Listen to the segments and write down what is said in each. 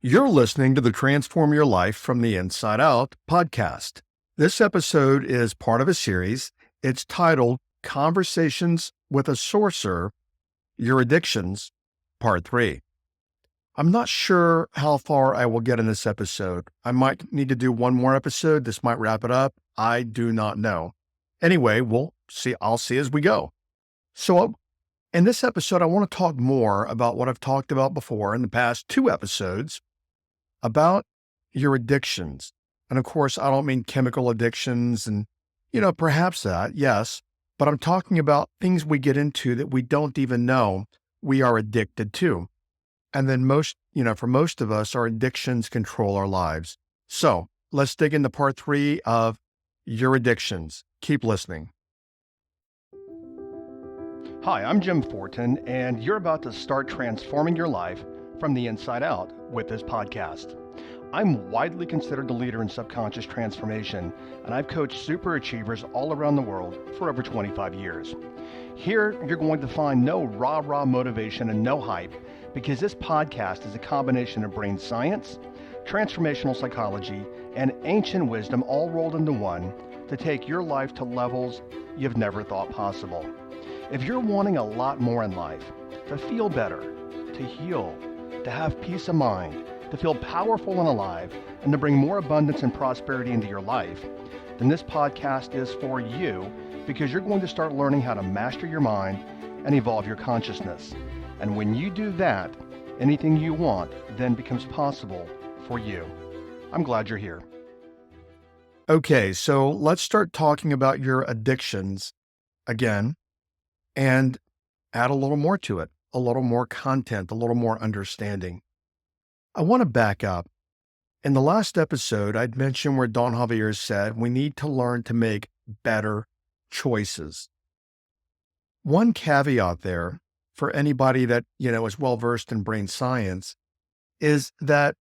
You're listening to the Transform Your Life from the Inside Out podcast. This episode is part of a series. It's titled Conversations with a Sorcerer, Your Addictions, Part 3. I'm not sure how far I will get in this episode. I might need to do one more episode. This might wrap it up. I do not know. Anyway, we'll see. I'll see as we go. So in this episode, I want to talk more about what I've talked about before in the past two episodes about your addictions. And of course, I don't mean chemical addictions and, perhaps that, yes, but I'm talking about things we get into that we don't even know we are addicted to. And then for most of us, our addictions control our lives. So let's dig into part 3 of your addictions. Keep listening. Hi, I'm Jim Fortin, and you're about to start transforming your life from the inside out with this podcast. I'm widely considered the leader in subconscious transformation, and I've coached super achievers all around the world for over 25 years. Here, you're going to find no rah-rah motivation and no hype, because this podcast is a combination of brain science, transformational psychology, and ancient wisdom all rolled into one to take your life to levels you've never thought possible. If you're wanting a lot more in life, to feel better, to heal, to have peace of mind, to feel powerful and alive, and to bring more abundance and prosperity into your life, then this podcast is for you, because you're going to start learning how to master your mind and evolve your consciousness. And when you do that, anything you want then becomes possible for you. I'm glad you're here. Okay, so let's start talking about your addictions again and add a little more to it, a little more content, a little more understanding. I want to back up. In the last episode, I'd mentioned where Don Javier said we need to learn to make better choices. One caveat there for anybody that, is well-versed in brain science is that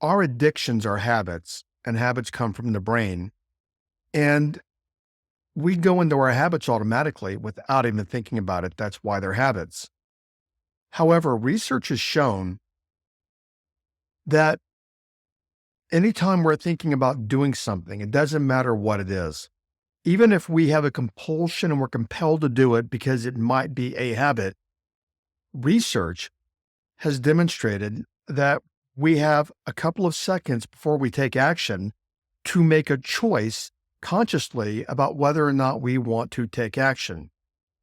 our addictions are habits, and habits come from the brain. And we go into our habits automatically without even thinking about it. That's why they're habits. However, research has shown that anytime we're thinking about doing something, it doesn't matter what it is. Even if we have a compulsion and we're compelled to do it because it might be a habit, research has demonstrated that we have a couple of seconds before we take action to make a choice consciously about whether or not we want to take action.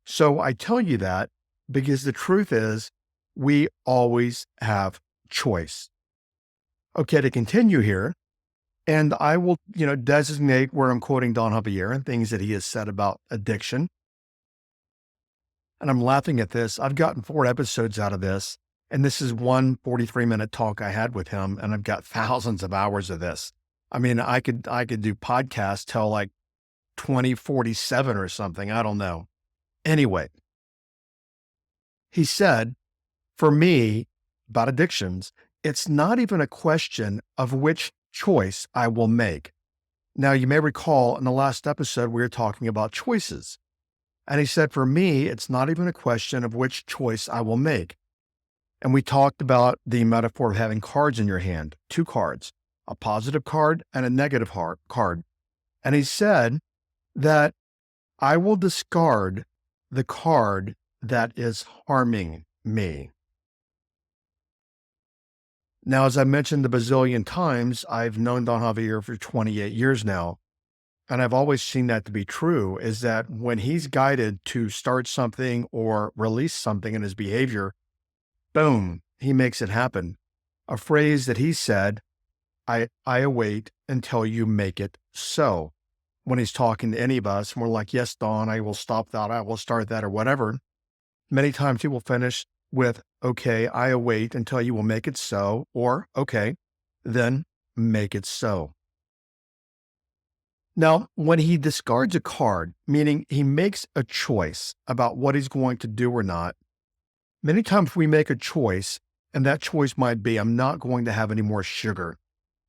So I tell you that because the truth is we always have choice. Okay, to continue here, and I will, designate where I'm quoting Don Javier and things that he has said about addiction. And I'm laughing at this. I've gotten 4 episodes out of this, and this is one 43-minute talk I had with him, and I've got thousands of hours of this. I mean, I could do podcasts till like 2047 or something. I don't know. Anyway, he said, for me, about addictions, it's not even a question of which choice I will make. Now, you may recall in the last episode, we were talking about choices. And he said, for me, it's not even a question of which choice I will make. And we talked about the metaphor of having cards in your hand, 2 cards, a positive card and a negative card. And he said that I will discard the card that is harming me. Now, as I mentioned a bazillion times, I've known Don Javier for 28 years now, and I've always seen that to be true, is that when he's guided to start something or release something in his behavior, boom, he makes it happen. A phrase that he said, I await until you make it so. When he's talking to any of us, and we're like, yes, Don, I will stop that, I will start that, or whatever. Many times he will finish with, okay, I await until you will make it so, or okay, then make it so. Now, when he discards a card, meaning he makes a choice about what he's going to do or not, many times we make a choice, and that choice might be, I'm not going to have any more sugar.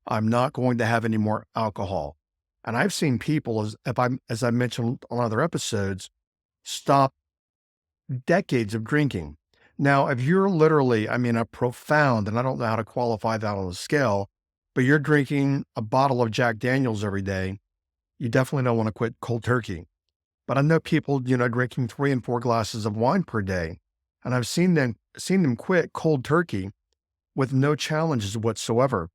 I'm not going to have any more alcohol. And I've seen people, as I mentioned on other episodes, stop decades of drinking. Now, if you're literally, a profound, and I don't know how to qualify that on a scale, but you're drinking a bottle of Jack Daniels every day, you definitely don't want to quit cold turkey. But I know people, drinking 3 and 4 glasses of wine per day, and I've seen them quit cold turkey with no challenges whatsoever.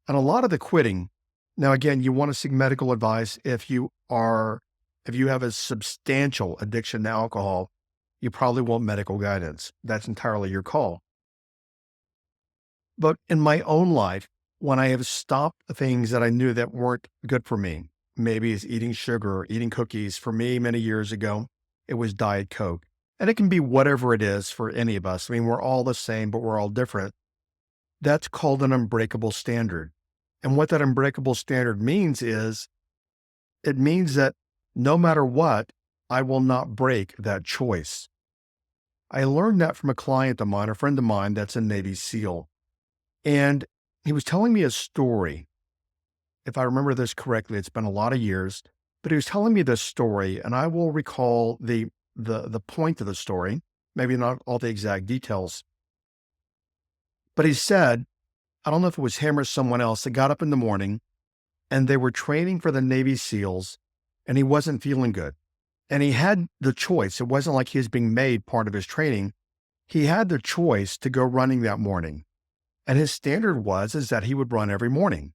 And a lot of the quitting, now again, you want to seek medical advice if you have a substantial addiction to alcohol, you probably want medical guidance. That's entirely your call. But in my own life, when I have stopped things that I knew that weren't good for me, maybe it's eating sugar or eating cookies. For me, many years ago, it was Diet Coke. And it can be whatever it is for any of us. We're all the same, but we're all different. That's called an unbreakable standard. And what that unbreakable standard means is it means that no matter what, I will not break that choice. I learned that from a client of mine, a friend of mine that's a Navy SEAL. And he was telling me a story. If I remember this correctly, it's been a lot of years, but he was telling me this story, and I will recall the point of the story, maybe not all the exact details. But he said, I don't know if it was him or someone else that got up in the morning and they were training for the Navy SEALs and he wasn't feeling good. And he had the choice. It wasn't like he was being made part of his training. He had the choice to go running that morning. And his standard is that he would run every morning.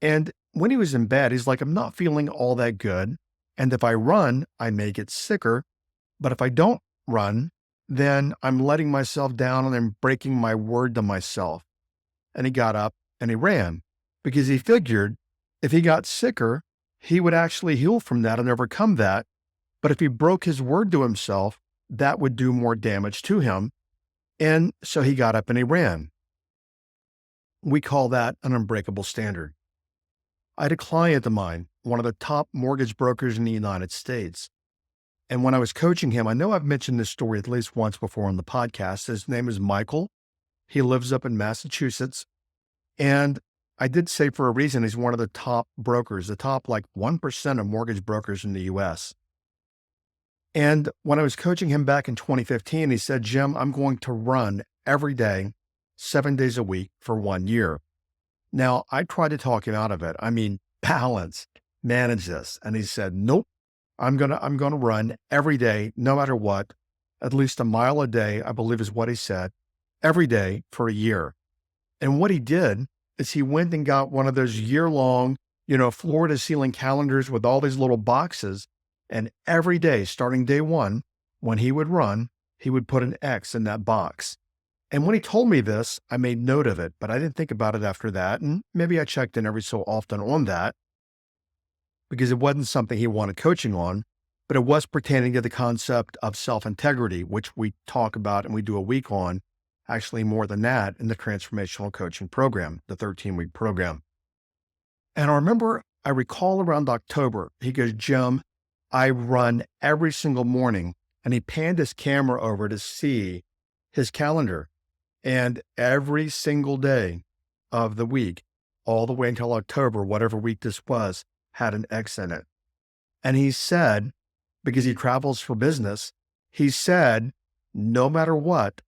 And when he was in bed, he's like, I'm not feeling all that good. And if I run, I may get sicker. But if I don't run, then I'm letting myself down and I'm breaking my word to myself. And he got up and he ran because he figured if he got sicker, he would actually heal from that and overcome that. But if he broke his word to himself, that would do more damage to him. And so he got up and he ran. We call that an unbreakable standard. I had a client of mine, one of the top mortgage brokers in the United States. And when I was coaching him, I know I've mentioned this story at least once before on the podcast. His name is Michael. He lives up in Massachusetts. And I did say for a reason, he's one of the top brokers, the top like 1% of mortgage brokers in the US. And when I was coaching him back in 2015, he said, Jim, I'm going to run every day, 7 days a week for 1 year. Now, I tried to talk him out of it. Balance, manage this. And he said, nope, I'm going to run every day, no matter what, at least a mile a day, I believe is what he said, every day for a year. And what he did is he went and got one of those year-long, floor to ceiling calendars with all these little boxes. And every day, starting day one, when he would run, he would put an X in that box. And when he told me this, I made note of it, but I didn't think about it after that. And maybe I checked in every so often on that because it wasn't something he wanted coaching on, but it was pertaining to the concept of self-integrity, which we talk about and we do a week on, actually more than that in the transformational coaching program, the 13-week program. And I recall around October, he goes, Jim, I run every single morning. And he panned his camera over to see his calendar. And every single day of the week, all the way until October, whatever week this was, had an X in it. And he said, because he travels for business, he said, no matter what,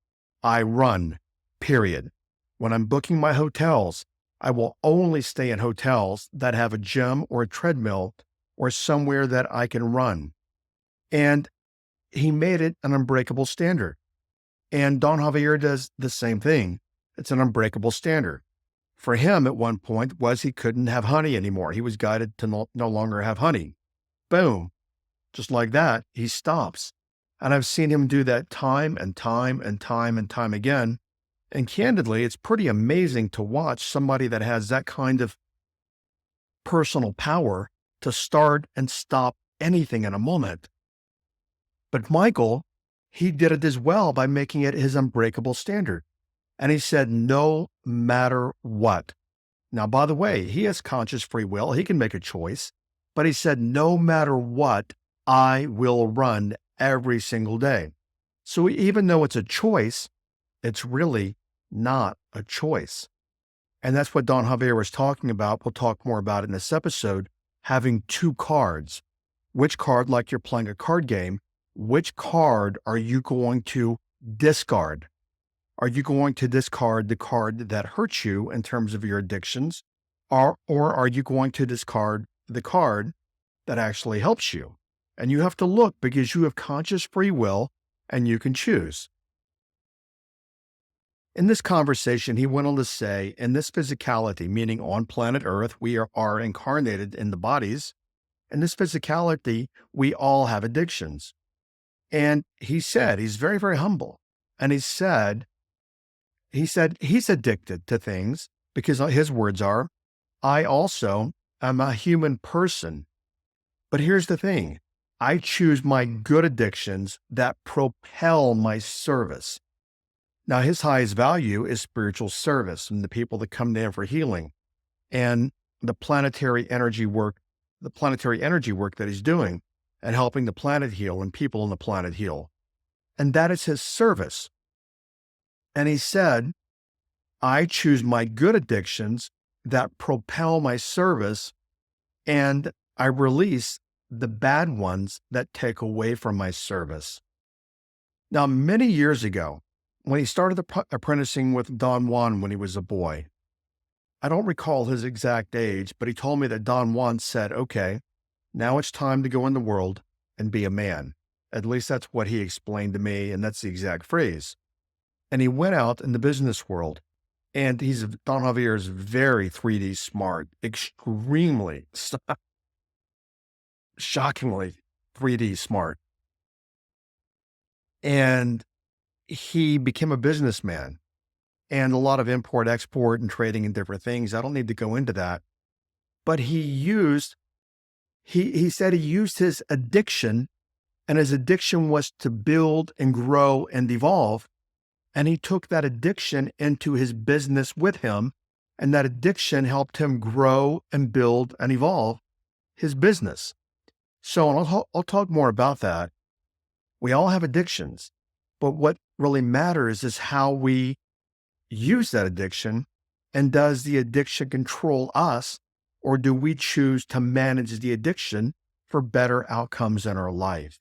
I run, period. When I'm booking my hotels, I will only stay in hotels that have a gym or a treadmill or somewhere that I can run. And he made it an unbreakable standard. And Don Javier does the same thing. It's an unbreakable standard. For him, at one point, was he couldn't have honey anymore. He was guided to no longer have honey. Boom. Just like that, he stops. And I've seen him do that time and time and time and time again. And candidly, it's pretty amazing to watch somebody that has that kind of personal power to start and stop anything in a moment. But Michael, he did it as well by making it his unbreakable standard. And he said, no matter what. Now, by the way, he has conscious free will. He can make a choice. But he said, no matter what, I will run every single day. So even though it's a choice, it's really not a choice. And that's what Don Javier was talking about. We'll talk more about it in this episode, having two cards. Which card, like you're playing a card game, which card are you going to discard. Are you going to discard the card that hurts you in terms of your addictions? Or are you going to discard the card that actually helps you? And you have to look because you have conscious free will and you can choose. In this conversation, he went on to say, in this physicality, meaning on planet Earth, we are incarnated in the bodies. In this physicality, we all have addictions. And he said, he's very, very humble. And he said he's addicted to things because his words are, I also am a human person. But here's the thing. I choose my good addictions that propel my service. Now, his highest value is spiritual service and the people that come to him for healing and the planetary energy work that he's doing and helping the planet heal and people on the planet heal. And that is his service. And he said, I choose my good addictions that propel my service, and I release the bad ones that take away from my service. Now, many years ago, when he started apprenticing with Don Juan when he was a boy, I don't recall his exact age, but he told me that Don Juan said, okay, now it's time to go in the world and be a man. At least that's what he explained to me, and that's the exact phrase. And he went out in the business world, and Don Javier is very 3D smart, extremely, shockingly 3D smart. And he became a businessman and a lot of import, export, and trading and different things. I don't need to go into that. But he said he used his addiction, and his addiction was to build and grow and evolve. And he took that addiction into his business with him. And that addiction helped him grow and build and evolve his business. So I'll talk more about that. We all have addictions, but what really matters is how we use that addiction. And does the addiction control us, or do we choose to manage the addiction for better outcomes in our life?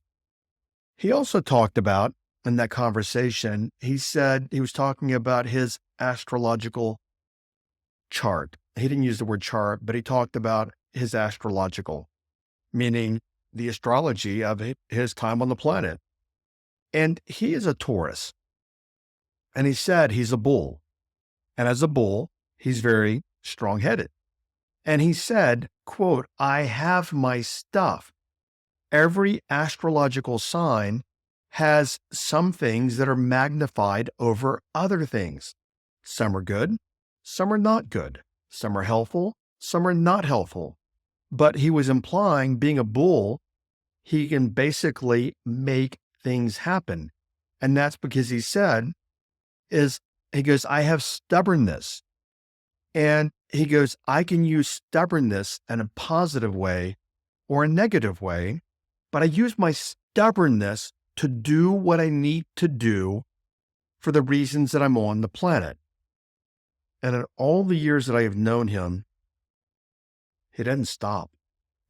He also talked about, in that conversation, he said he was talking about his astrological chart. He didn't use the word chart, but he talked about his astrological, meaning the astrology of his time on the planet. And he is a Taurus. And he said he's a bull. And as a bull, he's very strong-headed. And he said, quote, I have my stuff. Every astrological sign has some things that are magnified over other things. Some are good, some are not good. Some are helpful, some are not helpful. But he was implying, being a bull, he can basically make things happen. And that's because he goes, I have stubbornness. And he goes, I can use stubbornness in a positive way or a negative way, but I use my stubbornness to do what I need to do for the reasons that I'm on the planet. And in all the years that I have known him, he doesn't stop.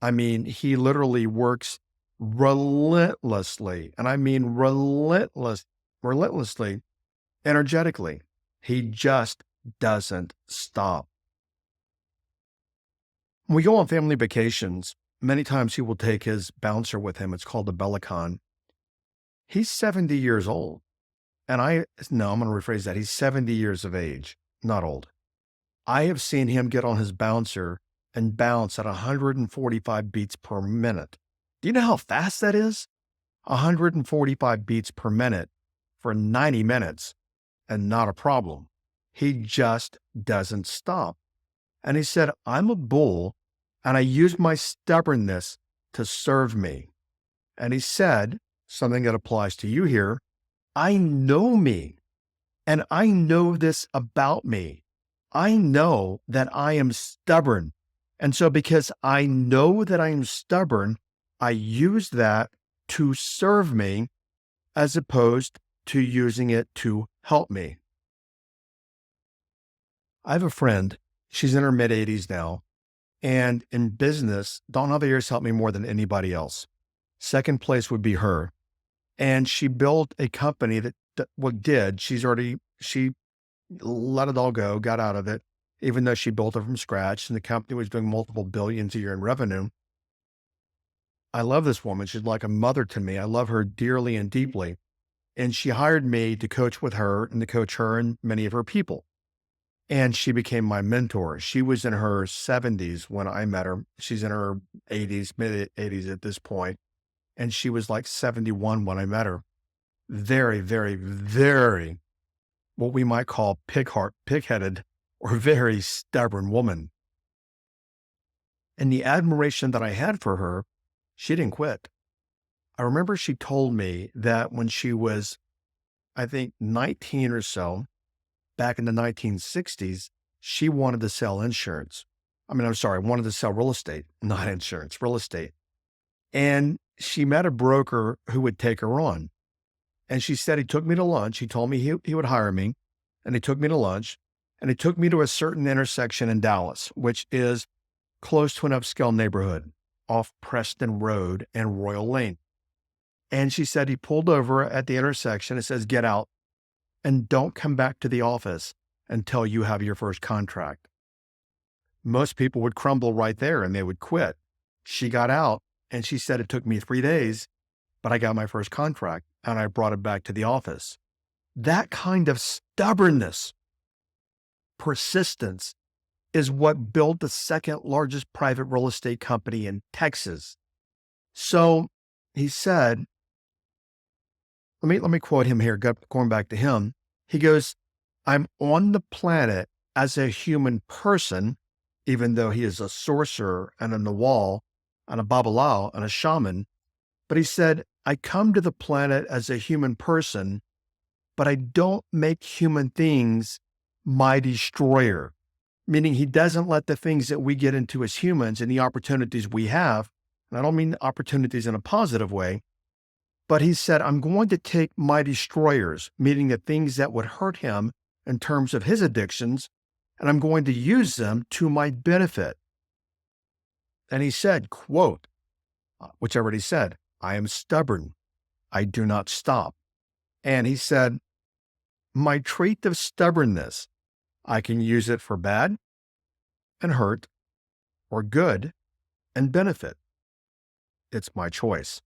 I mean, he literally works relentlessly, and I mean relentlessly, energetically. He just doesn't stop. When we go on family vacations, many times he will take his bouncer with him. It's called a Bellicon. He's 70 years old. And I'm going to rephrase that. He's 70 years of age, not old. I have seen him get on his bouncer and bounce at 145 beats per minute. Do you know how fast that is? 145 beats per minute for 90 minutes, and not a problem. He just doesn't stop. And he said, I'm a bull, and I use my stubbornness to serve me. And he said, something that applies to you here, I know me, and I know this about me. I know that I am stubborn. And so because I know that I am stubborn, I use that to serve me as opposed to using it to help me. I have a friend, she's in her mid-80s now, and in business, Don Javier has helped me more than anybody else. Second place would be her. And she built a company that did, she let it all go, got out of it, even though she built it from scratch and the company was doing multiple billions a year in revenue. I love this woman. She's like a mother to me. I love her dearly and deeply. And she hired me to coach with her and to coach her and many of her people. And she became my mentor. She was in her 70s when I met her. She's in her 80s, mid 80s at this point, and she was like 71 when I met her. Very, very, very what we might call pig-headed, or very stubborn woman. And the admiration that I had for her, she didn't quit. I remember she told me that when she was, I think, 19 or so, back in the 1960s, she wanted to sell insurance. Wanted to sell real estate, not insurance, real estate. And she met a broker who would take her on. And she said he took me to lunch. He told me he would hire me, and he took me to lunch, and he took me to a certain intersection in Dallas, which is close to an upscale neighborhood off Preston Road and Royal Lane. And she said he pulled over at the intersection and says, "Get out and don't come back to the office until you have your first contract." Most people would crumble right there and they would quit. She got out and she said it took me 3 days, but I got my first contract and I brought it back to the office. That kind of stubbornness, persistence is what built the second largest private real estate company in Texas. So he said, let me quote him here, going back to him. He goes, "I'm on the planet as a human person," even though he is a sorcerer and a nawal and a babalao and a shaman. But he said, "I come to the planet as a human person, but I don't make human things my destroyer." Meaning he doesn't let the things that we get into as humans and the opportunities we have, and I don't mean opportunities in a positive way, but he said, "I'm going to take my destroyers," meaning the things that would hurt him in terms of his addictions, "and I'm going to use them to my benefit." And he said, quote, which I already said, "I am stubborn. I do not stop." And he said, "My trait of stubbornness, I can use it for bad and hurt, or good and benefit. It's my choice."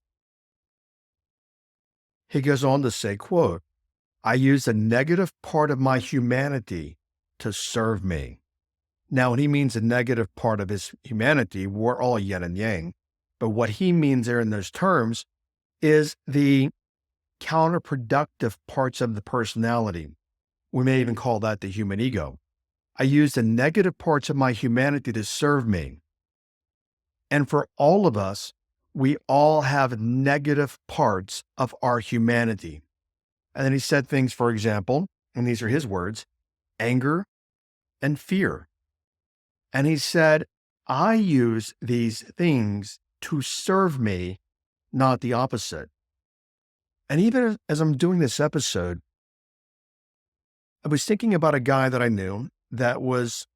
He goes on to say, quote, "I use the negative part of my humanity to serve me." Now, when he means a negative part of his humanity, we're all yin and yang. But what he means there in those terms is the counterproductive parts of the personality. We may even call that the human ego. I use the negative parts of my humanity to serve me. And for all of us, we all have negative parts of our humanity. And then he said things, for example, and these are his words, anger and fear. And he said, I use these things to serve me, not the opposite. And even as I'm doing this episode, I was thinking about a guy that I knew that was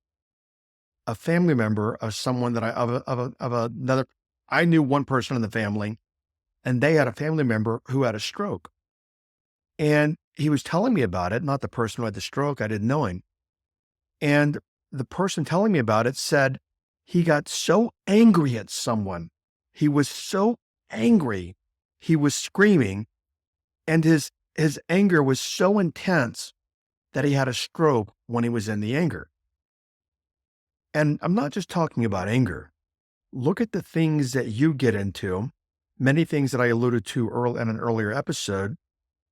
a family member of someone that I knew one person in the family, and they had a family member who had a stroke. And he was telling me about it, not the person who had the stroke, I didn't know him. And the person telling me about it said he got so angry at someone. He was so angry, he was screaming, and his anger was so intense that he had a stroke when he was in the anger. And I'm not just talking about anger. Look at the things that you get into, many things that I alluded to in an earlier episode.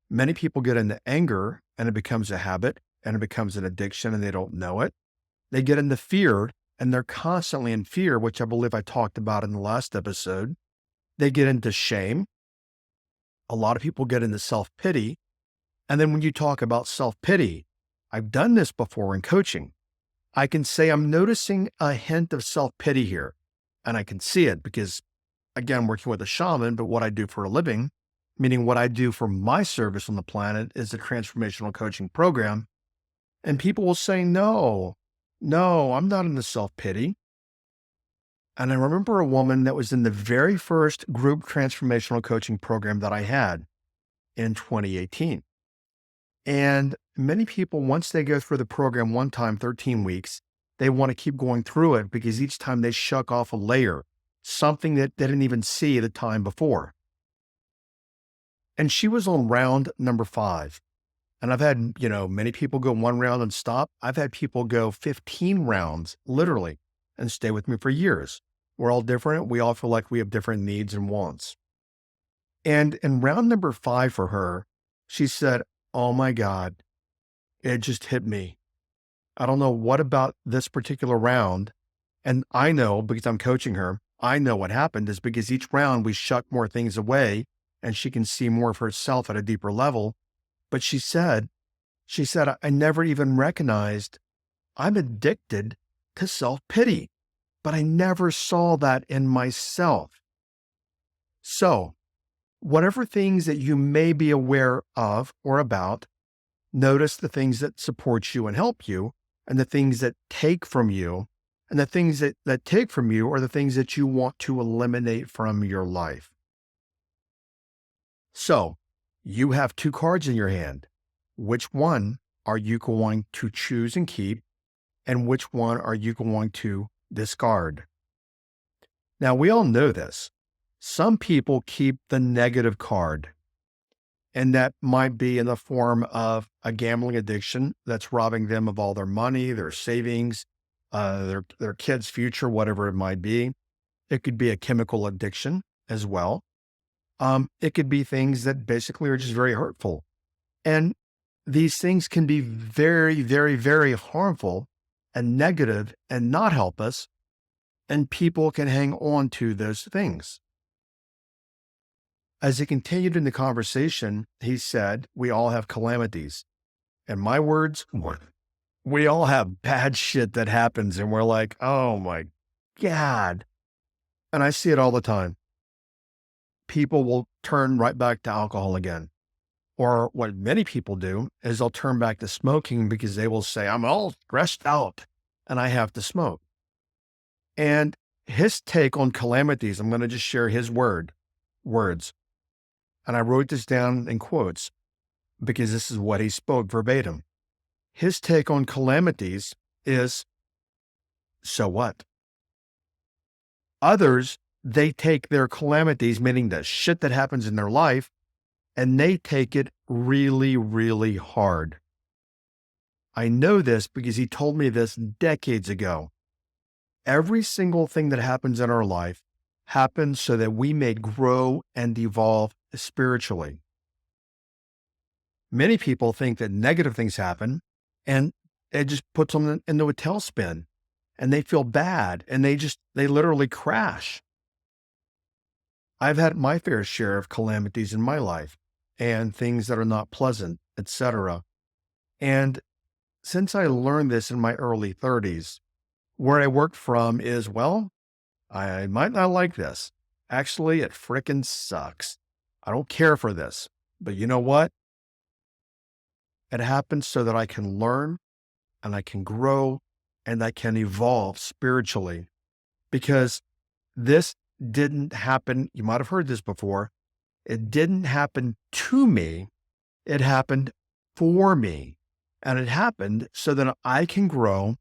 Many people get into anger and it becomes a habit and it becomes an addiction and they don't know it. They get into fear and they're constantly in fear, which I believe I talked about in the last episode. They get into shame. A lot of people get into self-pity. And then when you talk about self-pity, I've done this before in coaching. I can say I'm noticing a hint of self-pity here. And I can see it because, again, working with a shaman, but what I do for a living, meaning what I do for my service on the planet is a transformational coaching program. And people will say, no, I'm not into self-pity. And I remember a woman that was in the very first group transformational coaching program that I had in 2018. And many people, once they go through the program one time, 13 weeks, they want to keep going through it because each time they shuck off a layer, something that they didn't even see the time before. And she was on round number 5. And I've had, many people go one round and stop. I've had people go 15 rounds, literally, and stay with me for years. We're all different. We all feel like we have different needs and wants. And in round number 5 for her, she said, "Oh my God, it just hit me. I don't know what about this particular round." And I know because I'm coaching her, I know what happened is because each round we shuck more things away and she can see more of herself at a deeper level. But she said, I never even recognized I'm addicted to self-pity, but I never saw that in myself. So whatever things that you may be aware of or about, notice the things that support you and help you, and the things that take from you. And the things that take from you are the things that you want to eliminate from your life. So you have 2 cards in your hand. Which one are you going to choose and keep? And which one are you going to discard? Now, we all know this. Some people keep the negative card, and that might be in the form of a gambling addiction that's robbing them of all their money, their savings, their kids' future, whatever it might be. It could be a chemical addiction as well. It could be things that basically are just very hurtful. And these things can be very, very, very harmful and negative and not help us. And people can hang on to those things. As he continued in the conversation, he said, "We all have calamities." And my words were, we all have bad shit that happens. And we're like, oh my God. And I see it all the time. People will turn right back to alcohol again. Or what many people do is they'll turn back to smoking because they will say, "I'm all stressed out and I have to smoke." And his take on calamities, I'm going to just share his words. And I wrote this down in quotes because this is what he spoke verbatim. His take on calamities is, so what? Others, they take their calamities, meaning the shit that happens in their life, and they take it really, really hard. I know this because he told me this decades ago. Every single thing that happens in our life happens so that we may grow and evolve spiritually. Many people think that negative things happen and it just puts them into a tailspin and they feel bad and they literally crash. I've had my fair share of calamities in my life and things that are not pleasant, etc. And since I learned this in my early 30s, where I worked from is, well, I might not like this. Actually, it frickin' sucks. I don't care for this. But you know what? It happens so that I can learn and I can grow and I can evolve spiritually. Because this didn't happen. You might have heard this before. It didn't happen to me. It happened for me. And it happened so that I can grow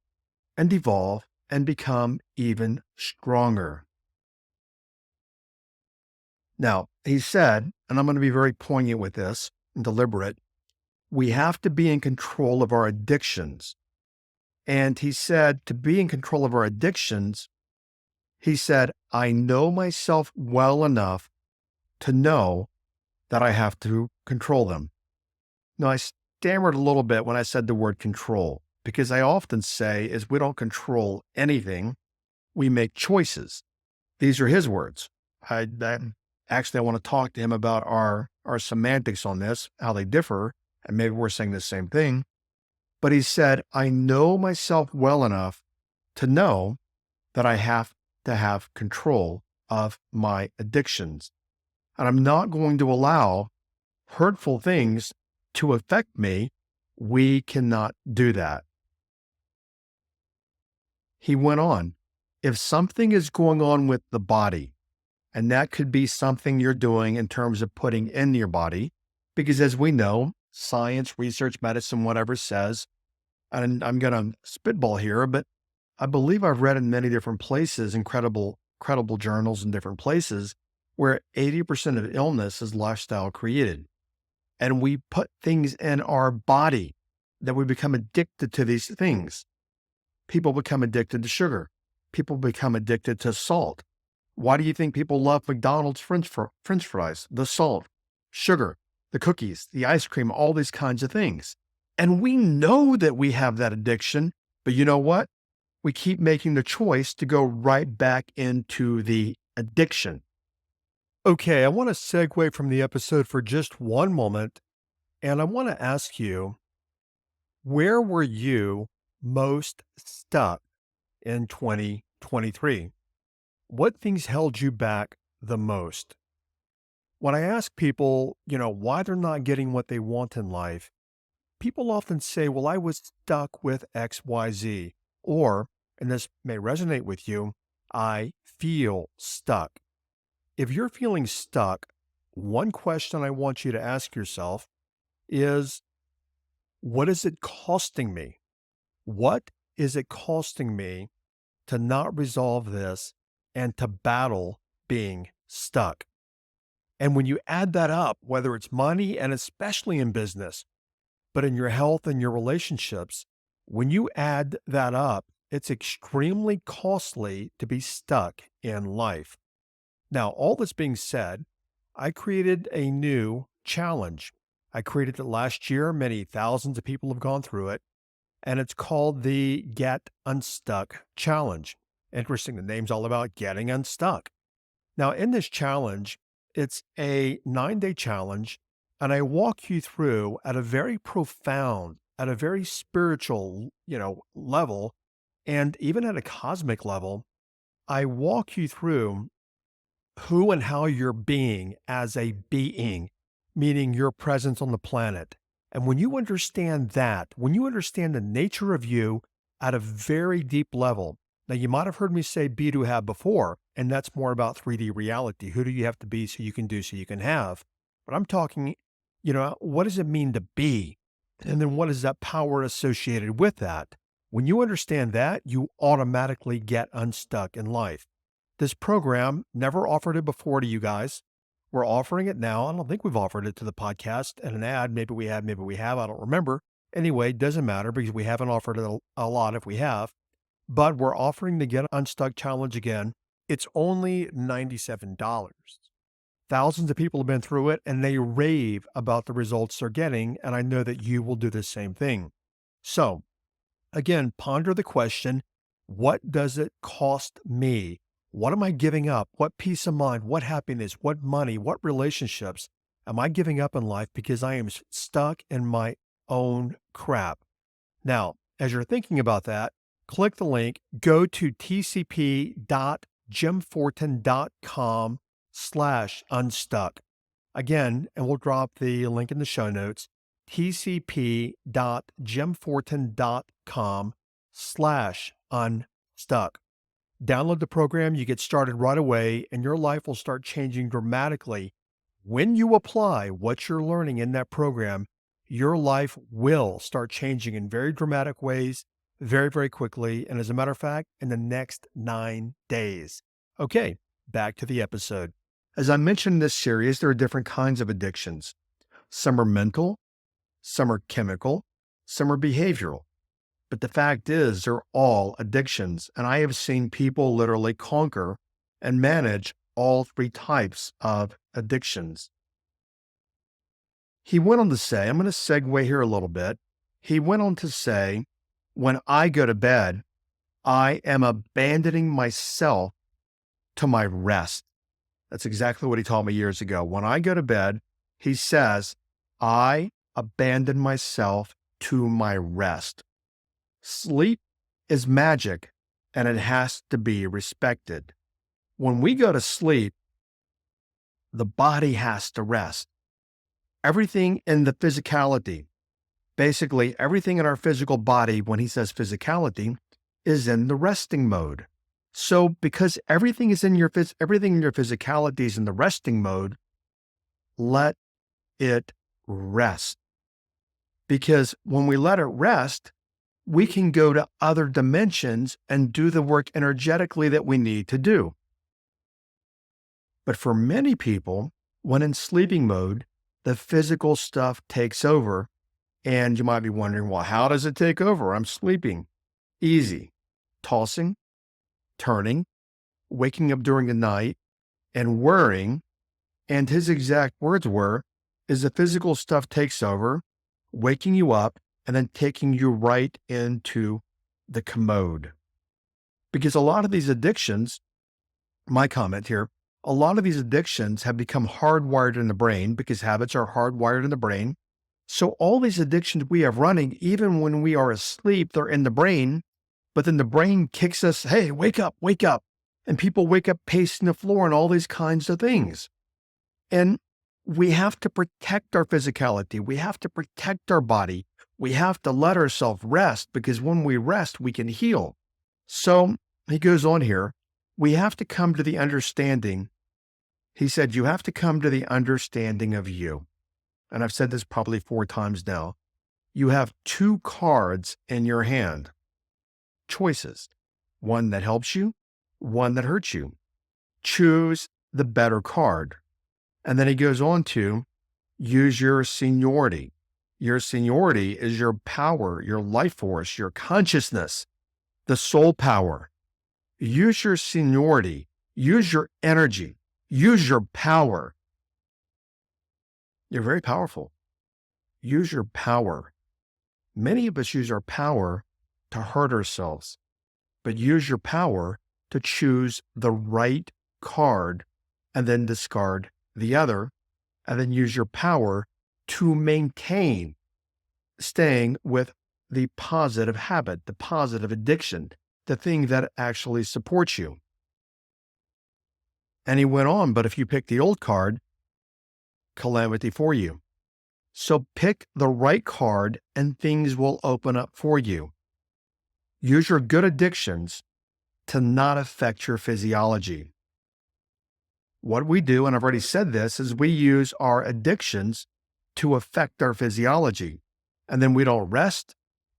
and evolve and become even stronger. Now, he said, and I'm going to be very poignant with this and deliberate, we have to be in control of our addictions. And he said, to be in control of our addictions, he said, I know myself well enough to know that I have to control them. Now, I stammered a little bit when I said the word control, because I often say is we don't control anything. We make choices. These are his words. I want to talk to him about our semantics on this, how they differ, and maybe we're saying the same thing. But he said, I know myself well enough to know that I have to have control of my addictions. And I'm not going to allow hurtful things to affect me. We cannot do that. He went on, if something is going on with the body, and that could be something you're doing in terms of putting in your body, because as we know, science, research, medicine, whatever says, and I'm going to spitball here, but I believe I've read in many different places, credible journals in different places, where 80% of illness is lifestyle created. And we put things in our body that we become addicted to these things. People become addicted to sugar. People become addicted to salt. Why do you think people love McDonald's French fries? The salt, sugar, the cookies, the ice cream, all these kinds of things. And we know that we have that addiction, but you know what? We keep making the choice to go right back into the addiction. Okay, I want to segue from the episode for just one moment, and I want to ask you, where were you most stuck in 2023? What things held you back the most? When I ask people, why they're not getting what they want in life, people often say, well, I was stuck with XYZ, or, and this may resonate with you, I feel stuck. If you're feeling stuck, one question I want you to ask yourself is, what is it costing me? What is it costing me to not resolve this and to battle being stuck? And when you add that up, whether it's money and especially in business, but in your health and your relationships, when you add that up, it's extremely costly to be stuck in life. Now, all this being said, I created a new challenge. I created it last year. Many thousands of people have gone through it, and it's called the Get Unstuck Challenge. Interesting, the name's all about getting unstuck. Now, in this challenge, it's a 9-day challenge, and I walk you through at a very profound, at a very spiritual, level, and even at a cosmic level. I walk you through who and how you're being as a being, meaning your presence on the planet. And when you understand that, when you understand the nature of you at a very deep level, now you might have heard me say be to have before, and that's more about 3D reality. Who do you have to be so you can do, so you can have? But I'm talking, what does it mean to be? And then what is that power associated with that? When you understand that, you automatically get unstuck in life. This program, never offered it before to you guys. We're offering it now. I don't think we've offered it to the podcast and an ad. Maybe we have, maybe we have. I don't remember. Anyway, it doesn't matter because we haven't offered it a lot if we have. But we're offering the Get Unstuck Challenge again. It's only $97. Thousands of people have been through it and they rave about the results they're getting. And I know that you will do the same thing. So again, ponder the question, what does it cost me? What am I giving up? What peace of mind? What happiness? What money? What relationships am I giving up in life because I am stuck in my own crap? Now, as you're thinking about that, click the link, go to tcp.jimfortin.com/unstuck. Again, and we'll drop the link in the show notes, tcp.jimfortin.com/unstuck. Download the program, you get started right away, and your life will start changing dramatically. When you apply what you're learning in that program, your life will start changing in very dramatic ways, very, very quickly. And as a matter of fact, in the next 9 days. Okay, back to the episode. As I mentioned in this series, there are different kinds of addictions. Some are mental, some are chemical, some are behavioral. But the fact is, they're all addictions. And I have seen people literally conquer and manage all 3 types of addictions. He went on to say, I'm going to segue here a little bit. He went on to say, when I go to bed, I am abandoning myself to my rest. That's exactly what he told me years ago. When I go to bed, he says, I abandon myself to my rest. Sleep is magic and it has to be respected. When we go to sleep, the body has to rest. Everything in the physicality, basically everything in our physical body, when he says physicality, is in the resting mode. So because everything in your physicality is in the resting mode, let it rest. because when we let it rest, we can go to other dimensions and do the work energetically that we need to do. But for many people, when in sleeping mode, the physical stuff takes over. And you might be wondering, well, how does it take over? I'm sleeping. Easy. Tossing, turning, waking up during the night, and worrying. And his exact words were, is the physical stuff takes over, waking you up, and then taking you right into the commode. Because a lot of these addictions, my comment here, a lot of these addictions have become hardwired in the brain because habits are hardwired in the brain. So all these addictions we have running, even when we are asleep, they're in the brain, but then the brain kicks us, hey, wake up, wake up. And people wake up pacing the floor and all these kinds of things. And we have to protect our physicality. We have to protect our body. We have to let ourselves rest because when we rest, we can heal. So he goes on here, we have to come to the understanding. He said, you have to come to the understanding of you. And I've said this probably 4 times now. You have 2 cards in your hand. Choices. One that helps you, one that hurts you. Choose the better card. And then he goes on to use your seniority. Your seniority is your power, your life force, your consciousness, the soul power. Use your seniority. Use your energy. Use your power. You're very powerful. Use your power. Many of us use our power to hurt ourselves, but use your power to choose the right card and then discard the other, and then use your power to maintain staying with the positive habit, the positive addiction, the thing that actually supports you. And he went on, but if you pick the old card, calamity for you. So pick the right card and things will open up for you. Use your good addictions to not affect your physiology. What we do, and I've already said this, is we use our addictions to affect our physiology. And then we don't rest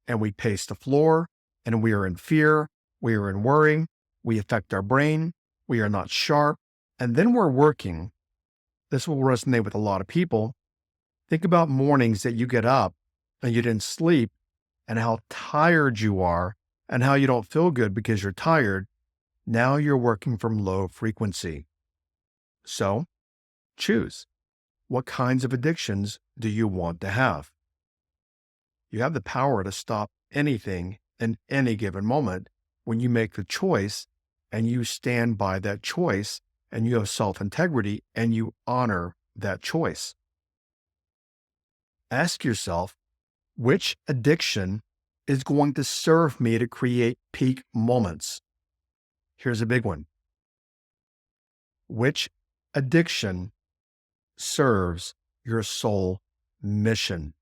and we pace the floor and we are in fear, we are in worry, we affect our brain, we are not sharp. And then we're working. This will resonate with a lot of people. Think about mornings that you get up and you didn't sleep and how tired you are and how you don't feel good because you're tired. Now you're working from low frequency. So choose. What kinds of addictions do you want to have? You have the power to stop anything in any given moment when you make the choice and you stand by that choice and you have self-integrity and you honor that choice. Ask yourself, which addiction is going to serve me to create peak moments? Here's a big one. Which addiction serves your soul mission?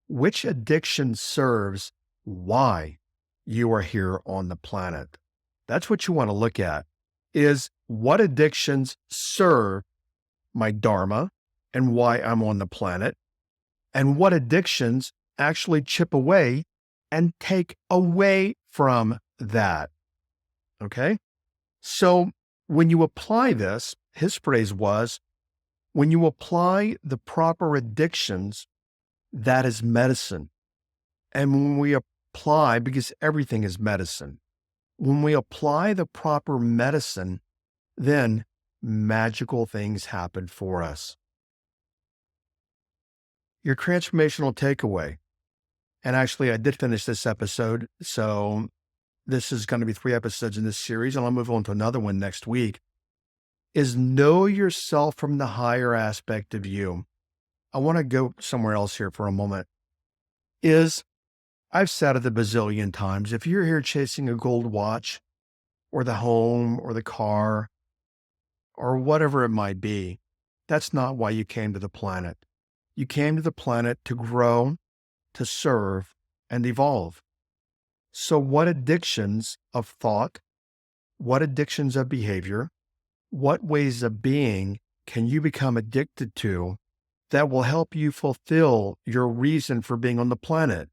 Which addiction serves why you are here on the planet? That's what you want to look at, is what addictions serve my dharma and why I'm on the planet, and what addictions actually chip away and take away from that. Okay? So when you apply this, his phrase was, when you apply the proper addictions, that is medicine. And when we apply, because everything is medicine, when we apply the proper medicine, then magical things happen for us. Your transformational takeaway, and actually I did finish this episode, so this is going to be 3 episodes in this series, and I'll move on to another one next week, is know yourself from the higher aspect of you. I want to go somewhere else here for a moment. I've said it a bazillion times, if you're here chasing a gold watch or the home or the car or whatever it might be, that's not why you came to the planet. You came to the planet to grow, to serve, and evolve. So what addictions of thought, what addictions of behavior, what ways of being can you become addicted to that will help you fulfill your reason for being on the planet.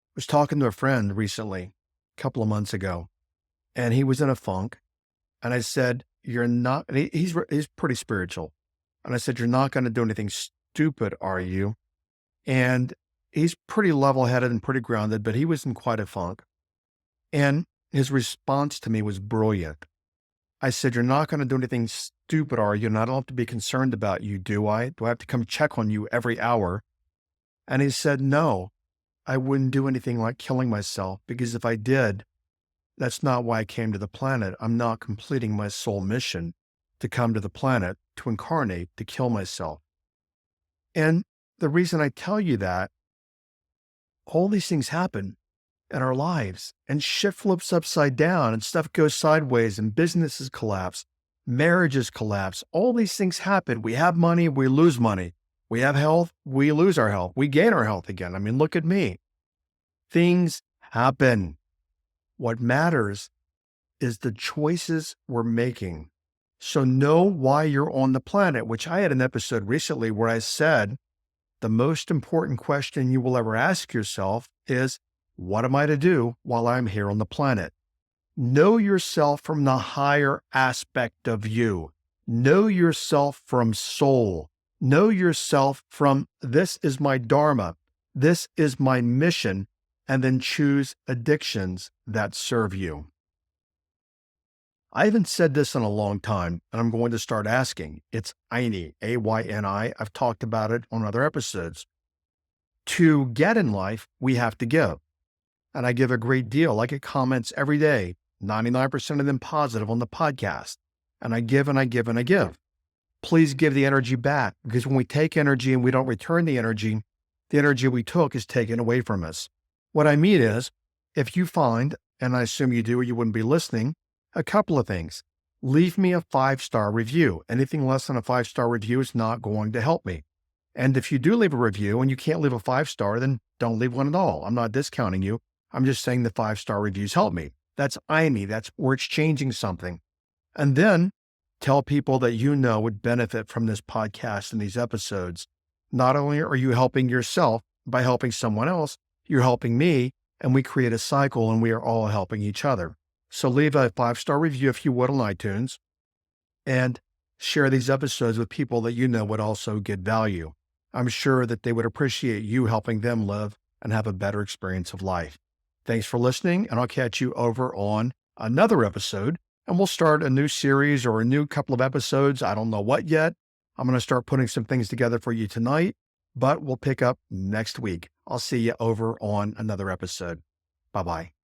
I was talking to a friend recently, a couple of months ago, and he was in a funk. And I said, "You're not," and he's pretty spiritual. And I said, "You're not going to do anything stupid, are you?" And he's pretty level headed and pretty grounded, but he was in quite a funk. And his response to me was brilliant. I said, "You're not going to do anything stupid, are you? And I don't have to be concerned about you, do I? Do I have to come check on you every hour?" And he said, "No, I wouldn't do anything like killing myself, because if I did, that's not why I came to the planet. I'm not completing my soul mission to come to the planet, to incarnate, to kill myself." And the reason I tell you that, all these things happen in our lives, and shit flips upside down, and stuff goes sideways, and businesses collapse, marriages collapse. All these things happen. We have money, we lose money. We have health, we lose our health. We gain our health again. I mean, look at me. Things happen. What matters is the choices we're making. So know why you're on the planet, which I had an episode recently where I said, the most important question you will ever ask yourself is, what am I to do while I'm here on the planet? Know yourself from the higher aspect of you. Know yourself from soul. Know yourself from, this is my dharma. This is my mission. And then choose addictions that serve you. I haven't said this in a long time, and I'm going to start asking. It's Ayni, A-Y-N-I. I've talked about it on other episodes. To get in life, we have to give. And I give a great deal. I get comments every day, 99% of them positive on the podcast. And I give and I give and I give. Please give the energy back, because when we take energy and we don't return the energy we took is taken away from us. What I mean is, if you find, and I assume you do or you wouldn't be listening, a couple of things. Leave me a 5-star review. Anything less than a 5-star review is not going to help me. And if you do leave a review and you can't leave a 5-star, then don't leave one at all. I'm not discounting you. I'm just saying the 5-star reviews help me. That's IME. That's we're exchanging something. And then tell people that you know would benefit from this podcast and these episodes. Not only are you helping yourself by helping someone else, you're helping me, and we create a cycle and we are all helping each other. So leave a 5-star review if you would on iTunes, and share these episodes with people that you know would also get value. I'm sure that they would appreciate you helping them live and have a better experience of life. Thanks for listening, and I'll catch you over on another episode, and we'll start a new series or a new couple of episodes. I don't know what yet. I'm going to start putting some things together for you tonight, but we'll pick up next week. I'll see you over on another episode. Bye-bye.